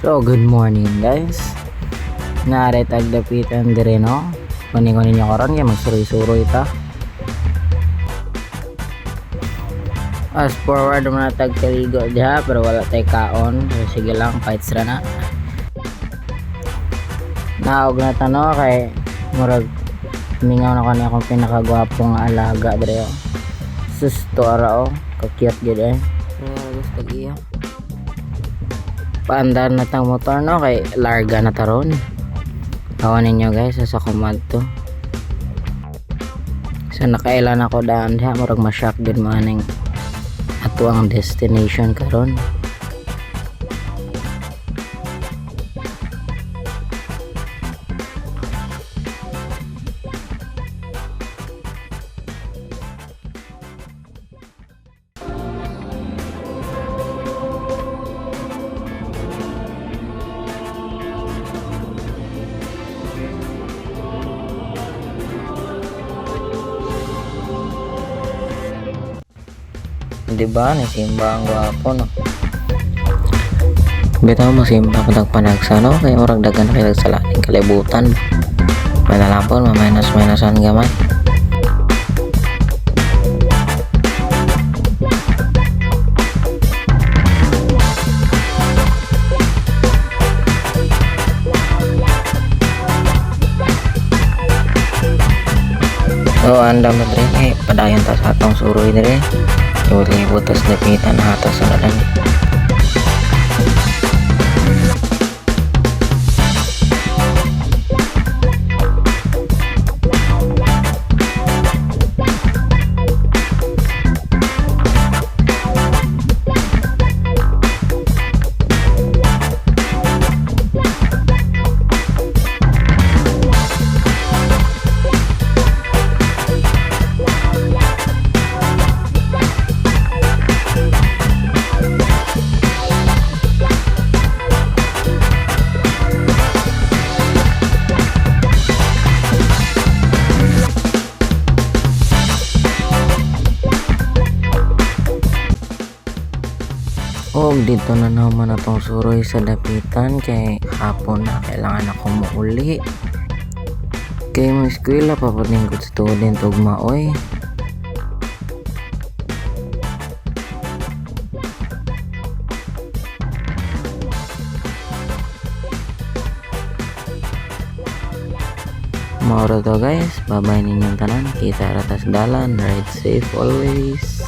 So good morning guys. Naari tagdapitan dire no. Kunin niyo karon kay magsuroy-suroy ta. As forward man tag kaligo diha pero wala tay kaon. So, sige lang kahit sira na. Naog na tano kay murag mingaw na kani akong pinakagwapong alaga dire. Susto ara ka-cute gid eh. Gusto giya. Paandar na tang motor no kay larga na taron. Kawanin nyo guys sa kumad to. So nakailan ako daan diha murag ma-shock din maning ato ang destination karon. Diba nasimba ang gwapo no. Bitaw mo simba ko panagsa no kay murag dagan kay sa laing kalibutan. Manalampon ma-minus-minusan gamay. So anda mo dire padayon ta sa atong suroy dire. Libot tas dapitan hatas na lang. Dito na naman atong suroy sa dapitan kay hapon na kailangan ako mauli kay mo eskwela papating ko student og maoy. Maura to guys, babay ninyong tanan, kita ratas dalan, ride safe always.